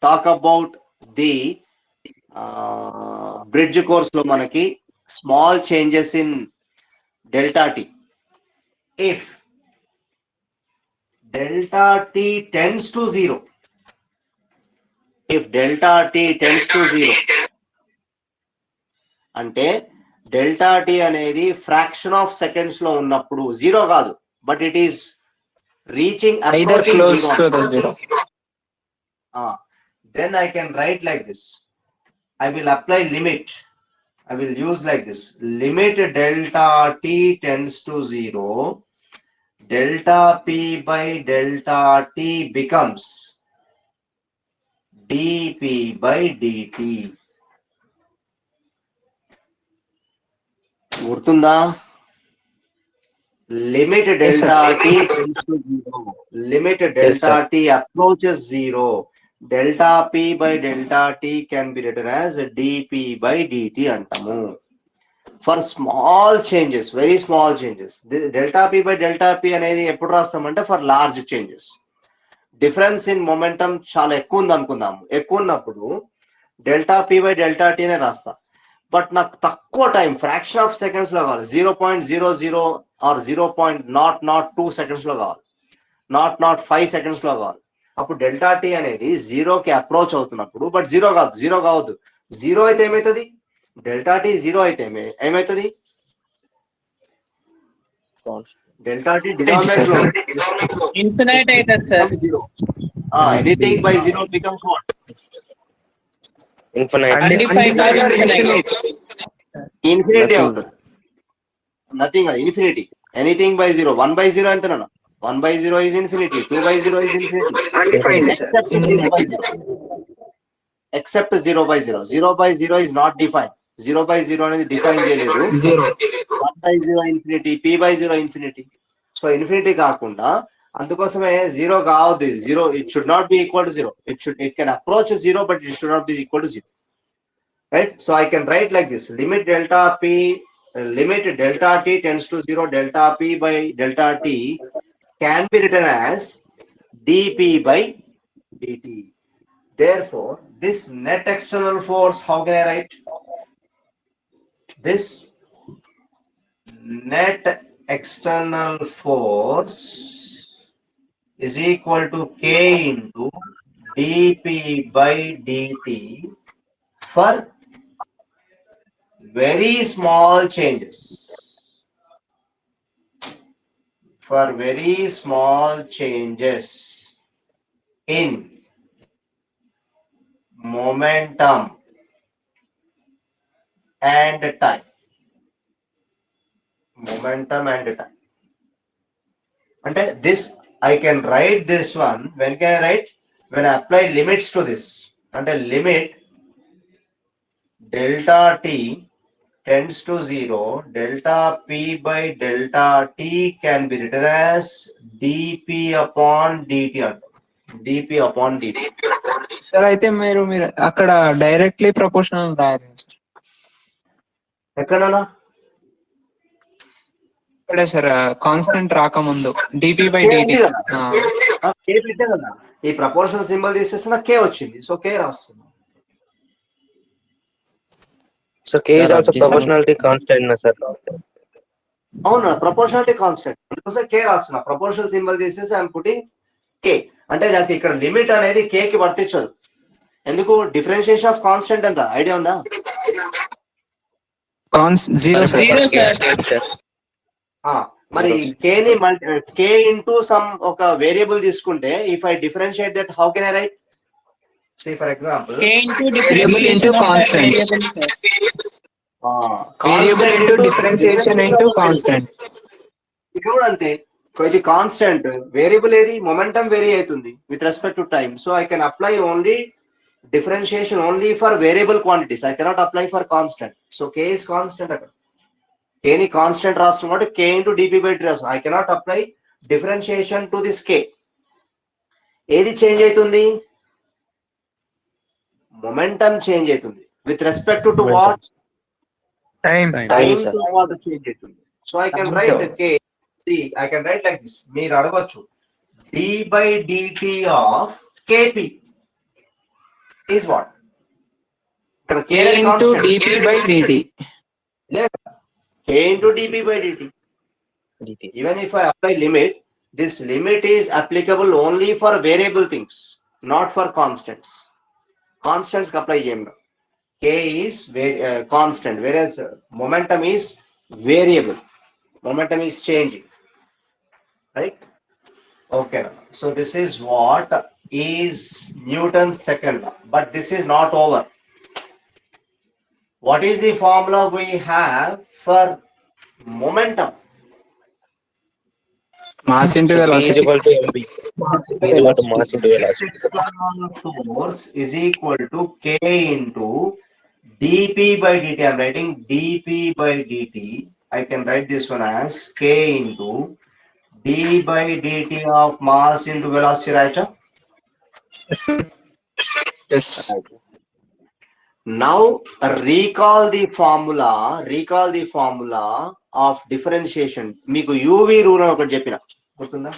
talk about the bridge course lo manaki small changes in delta t. If delta t tends to 0, if delta t tends to 0, అంటే delta T అనేది fraction of seconds లో ఉన్నప్పుడు 0 కాదు, but it is reaching either close to the zero. Then I can write like this. I will apply limit. I will use like this. Limit delta t tends to 0. Delta p by delta t becomes dp by dt. గుర్తుందా? Limit delta t tends to 0. Limit delta t approaches 0. Delta p by delta t can be written as dp by dt అంటాము. For small changes, very small changes, delta p by delta p అనేది ఎప్పుడు రాస్తామంటే for large changes. Difference in momentum చాలా ఎక్కువ ఉంది అనుకుందాము. ఎక్కువ ఉన్నప్పుడు delta p by delta t అనే రాస్తా. బట్ నాకు తక్కువ టైం ఫ్రాక్షన్ ఆఫ్ సెకండ్స్ లో కావాలి, 0.00 ఆర్ 0.002 సెకండ్స్ లో కావాలి, 0.05 సెకండ్స్ లో కావాలి. అప్పుడు డెల్టా టీ అనేది 0కి అప్రోచ్ అవుతున్నప్పుడు, బట్ 0 కాదు, 0 కావద్దు. 0 అయితే ఏమవుతుంది? డెల్టా టీ 0 అయితే ఏమవుతుంది? డెల్టా టీ డినామినేటర్ లో ఇన్ఫినైట్ అవుతుంది sir. Anything by 0 becomes what? Infinite. Infinity అవుతుంది. నథింగ్ అది ఇన్ఫినిటీ. Anything by 0. 1 by 0 ఎంత? 1 by 0 is infinity. 2 by 0 is infinity. Except 0 by 0. 0 by 0 is not defined. 0 by 0 అనేది define చేయలేదు. 1 by 0 infinity, p by 0 infinity. So infinity కాకుండా అందుకోసమే 0 కావద్దు. 0, it should not be equal to 0. It can approach 0, but it should not be equal to 0. Right? So I can write like this. Limit delta t tends to 0. Delta p by delta t can be written as dp by dt. Therefore, this net external force, how can I write? This net external force is equal to k into dp by dt for very small changes. For very small changes in momentum and time. Momentum and time. అంటే this I can write this one. When can I write? When I apply limits to this. అంటే limit delta t tends to 0. Delta p by delta t can be written as dp upon dt. dp upon dt. Sir అయితే మీరు అక్కడ directly proportional రాయాలి. ఎక్కడన్నా? ఇక్కడే sir constant రాకముందు DP by DT. ఈ proportional symbol తీసేస్తే నాకు k వచ్చింది. సో k రాస్తున్నా. So K is also proportionality constant, na sir? అవునా, ప్రపోర్షనాలిటీ కాన్స్టెంట్. అందుకోసం k రాస్తున్నా. ప్రపోర్షనల్ సింబల్ తీసేసి ఐఎమ్ పుట్టింగ్ k. అంటే నాకు ఇక్కడ లిమిట్ అనేది k కి వర్తించదు. ఎందుకు? డిఫరెన్షియేషన్ ఆఫ్ కాన్స్టెంట్ ఎంత ఐడియా ఉందా? 0. మరి k ని k ఇంటూ సమ్ ఒక వేరియబుల్ తీసుకుంటే if I differentiate that how can I right? Say for example variable into constant. Variable into differentiation into constant. ఇక్కడ కూడా అంతే. ఇది కాన్స్టెంట్. వేరియబుల్ ఏది? మొమెంటం వేరీ అవుతుంది with respect to time. So I can apply only differentiation only for variable quantities. I cannot apply for constant. So K is constant. K ni constant రాస్తున్నమాట K into dp by dt రాస్తున్నాం. I cannot apply differentiation to this K. ఏది change అవుతుంది? Momentum change అవుతుంది. With respect to what? Time. Time to what change అవుతుంది. So I can write K. See, I can write like this. మీరు అడగొచ్చు. d by dt of Kp is what? ఇక్కడ K K into dp by dt. K into dp by dt. Even if I apply limit, this limit is applicable only for variable things, not for constants. Constants apply cheyam. K is constant, whereas momentum is variable. Momentum is changing, right? Okay. So this is what is Newton's second law, but this is not over. What is the formula we have for momentum? Mass into Is velocity. equal to mv. Is equal to mass into velocity. Force is equal to K into dp by dt. I'm writing dp by dt. I can write this one as K into d by dt of mass into velocity, right? Yes. Now recall the formula of differentiation. మీకు UV rule అని ఒకటి చెప్పిన గుర్తుందా?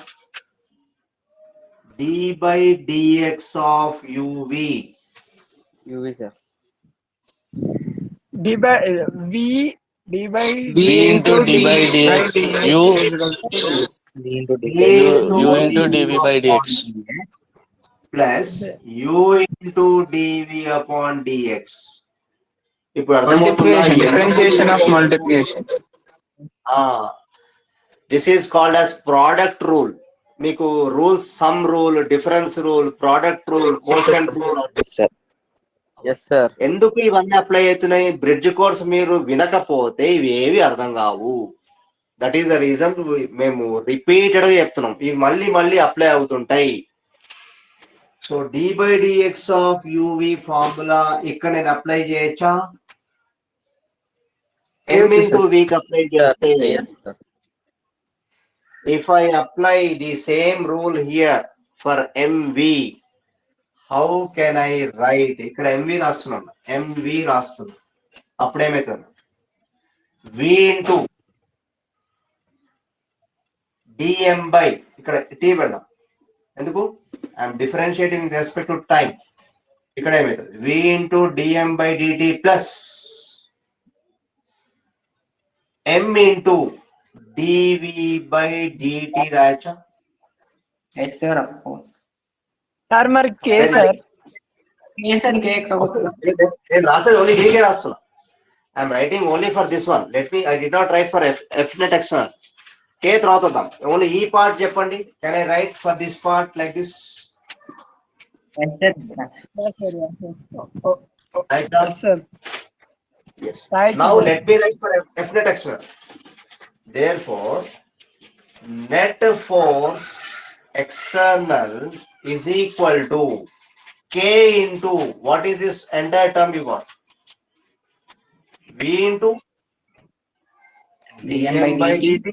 d by dx of UV. UV sir. D by V into d by dx. U into dv by dx. Plus u into dv upon dx. ఇప్పుడు Multiplication, differentiation of multiplication. This is called as product rule. మీకు rules, sum rule, difference rule, product rule, quotient rule. Yes sir. ఎందుకు ఇవన్నీ apply అవుతున్నాయి? Bridge course మీరు వినకపోతే ఇవి ఏవి అర్థం కావు. దట్ ఈస్ ద రీజన్ మేము రిపీటెడ్ గా చెప్తున్నాం. ఇవి మళ్ళీ మళ్ళీ అప్లై అవుతుంటాయి. So d by dx of uv formula ఇక్కడ నేను అప్లై చేయొచ్చా? m into v కి అప్లై చేస్తే, if I apply the same rule here for mv, how can I write? ఇక్కడ mv రాస్తున్నాను, mv రాస్తున్నాను. అప్పుడు ఏమవుతుంది? v into dm by, ఇక్కడ t పెడదాం. ఎందుకు? I'm differentiating with respect to time. ఇక్కడ ఏమవుతుంది? v into dm by dt plus m into dv by dt రాయచ్చా? Yes, sir, of course. Sir, మరి K sir. Yes, sir, K ఎక్కడ వస్తుంది? నేను రాసేది ఓన్లీ డీకే రాస్తున్నా. I'm writing only for this one. Let me, I did not right for F net external. K తర్వాత వద్దాం. Only ఈ part చెప్పండి. Can I right for this part like this? Yes, sir. Yes. Right, Now sir. let me write for F net external. Therefore, net force external is equal to K into, what is this entire term you got? V into dm by dt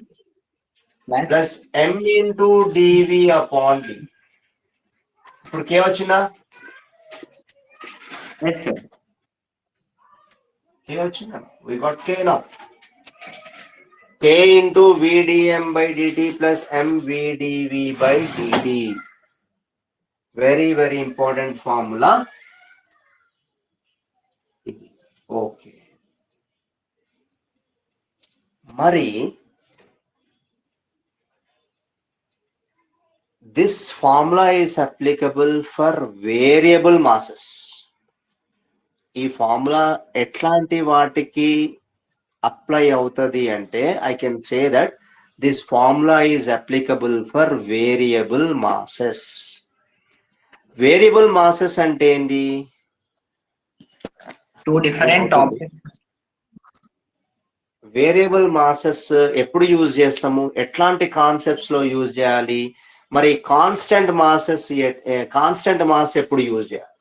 plus m into dv upon d. ఇప్పుడు K వచ్చిందా? Yes, sir. K వచ్చిందా? We got K now. K into vdm by dt plus mvdv by dt. Very, very important formula. Okay. Mari, this formula is applicable for variable masses. ఈ formula ఎట్లాంటి వాటికి apply అవుతుంది అంటే, I can say that this formula is applicable for variable masses. Variable masses అంటే ఏంది? Two different objects. Variable masses ఎప్పుడు use చేస్తాము? ఎట్లాంటి కాన్సెప్ట్స్ లో యూజ్ చేయాలి? మరి కాన్స్టెంట్ మాస్ ఎప్పుడు యూజ్ చేయాలి?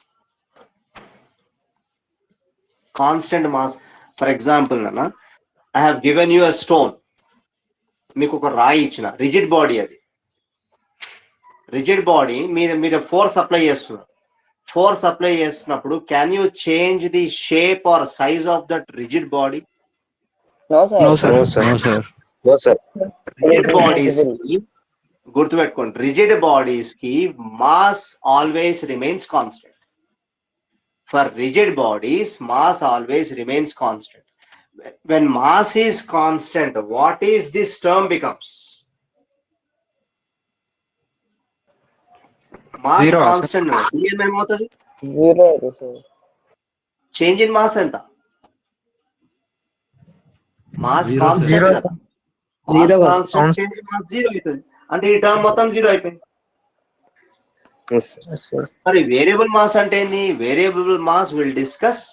constant mass. For example, Nana, I have given you a stone. మీకు ఒక రాయి ఇచ్చిన రిజిడ్ బాడీ, అది రిజిడ్ బాడీ మీరు ఫోర్స్ అప్లై చేస్తున్నారు. ఫోర్స్ అప్లై చేస్తున్నప్పుడు can you change the shape or size of that rigid body? No, sir. No, sir. No, sir. No, sir. Rigid bodies కి గుర్తుపెట్టుకోండి, రిజిడ్ బాడీస్ కి mass always remains constant. For rigid bodies mass always remains constant. when mass is constant, what is this term becomes? Mass Zero, constant dm ఏమవుతుంది? Zero, sir. Change in mass ఎంత? Mass Zero, constant Zero. కదా, Zero. Mass constant change in mass zero అవుతుంది. అంటే ఈ term మొత్తం zero అయిపోయింది. Yes, sir. Yes, sir. మరి variable mass అంటే ఏంది? Variable mass will discuss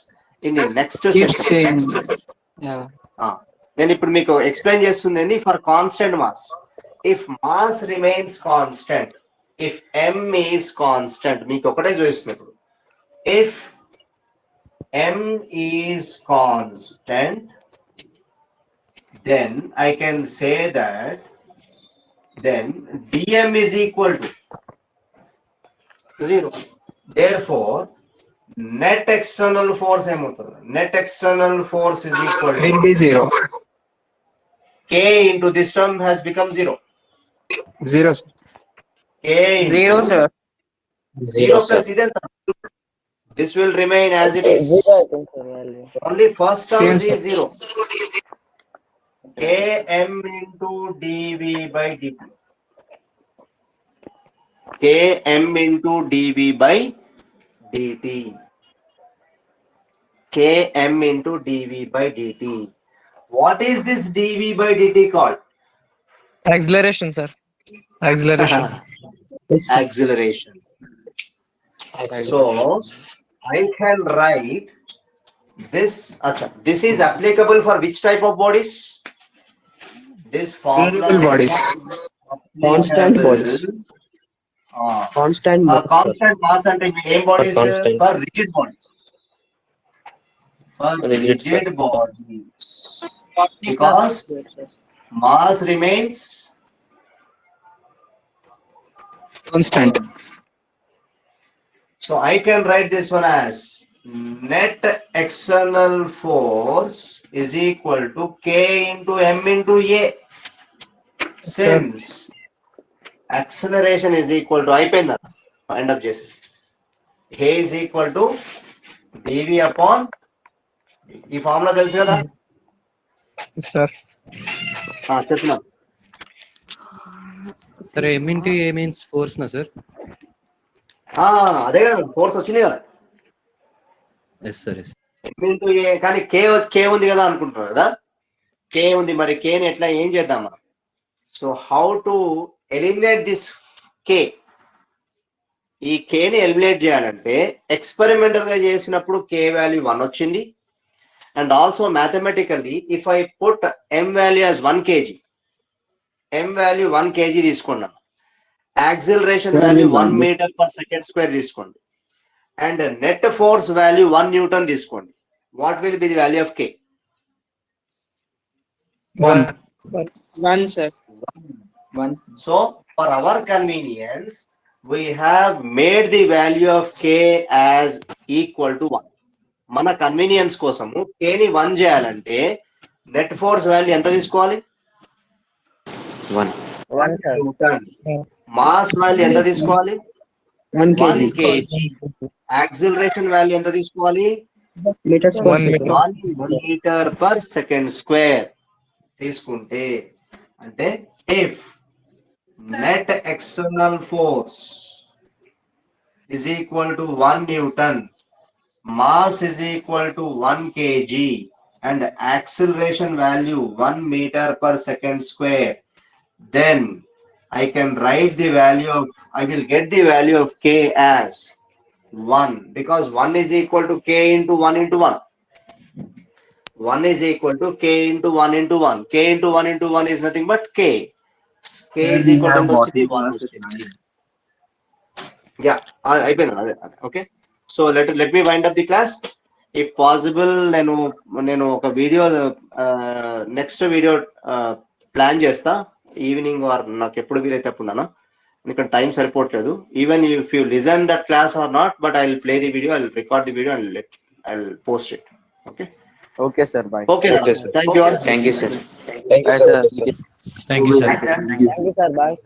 in the next Keeps session. changing. Yeah. నేను ఇప్పుడు మీకు ఎక్స్ప్లెయిన్ చేస్తుంది ఏంది? For constant mass, if mass remains constant, if m is constant, మీకు ఒకటే చూపిస్తుంది ఇప్పుడు. If m is constant, then I can say that then dm is equal to 0. Therefore, net external force ఏమవుతుంది? Net external force is equal to Will be zero. k into this term has become 0. Zero, sir. K into Zero, sir. 0 sir. plus identa. This will remain as it is. Zero, I think, sir, value. Only first term Same, is sir. 0. Km into dv by dt. Km into dv by dt. Km into dv by dt. What is this dv by dt called? Acceleration, sir. Acceleration. Acceleration. So I can write this. Acha, this is applicable for which type of bodies? This formula Variable bodies. Constant bodies. Constant. Constant mass and aim bodies constant. for rigid bodies. For Rigid, sir. rigid bodies, because mass remains Constant. So I can write this one as net external force is equal to k into m into a. Since acceleration is equal to అయిపోయిందా, end up చేసేసి a is equal to dv upon, ఈ formula తెలుసు కదా? Sir. చెప్తున్నా. సరే m into a means force నా సార్? అదే కదా, ఫోర్స్ వచ్చింది కదా. Yes sir, yes. m into a, కానీ k ఉంది కదా అనుకుంటున్నారు కదా. k ఉంది, మరి k ని ఎట్లా ఏం చేద్దాం మనం? So how to eliminate this k? ఈ k ని ఎలిమినేట్ చేయాలంటే ఎక్స్పెరిమెంటల్ గా చేసినప్పుడు k వాల్యూ 1 వచ్చింది. And also mathematically if I put m value as 1 kg, m value 1 kg తీసుకున్నాం, acceleration value 1 metre per second square తీసుకోండి, and net force value 1 newton తీసుకోండి. What will be the value of k? 1. 1, sir. 1. So for our convenience, we have made the value of k as equal to 1. మన convenience కోసము k ని 1 చేయాలంటే net force value ఎంత తీసుకోవాలి? 1. 1 Newton. Mass value ఎంత తీసుకోవాలి? 1 kg. 1 kg. Acceleration value ఎంత తీసుకోవాలి? Meters per 1 second. 1 metre per second square తీసుకుంటే, అంటే if net external force is equal to 1 Newton, mass is equal to 1 kg, and acceleration value 1 meter per second square, then I can write the value of, I will get the value of k as 1, because 1 is equal to k into 1 into 1. 1 is equal to k into 1 into 1. K into 1 into 1 is nothing but k. K is equal to 1 వచ్చింది. Yeah, అయిపోయింది. Okay, so let me wind up the class. If possible నేను ఒక video next video plan చేస్తా, evening or నాకు ఎప్పుడు వీలైతే అప్పుడు నాన్న, ఎందుకంటే టైం సరిపోవట్లేదు. Even if you listen that class or not, but I will play the video, I will record the video and I will post it. Okay Okay, sir. Bye. Okay Okay, sir. Thank you all. Thank you sir. Bye, sir. Thank you sir. Thank you, sir. Bye.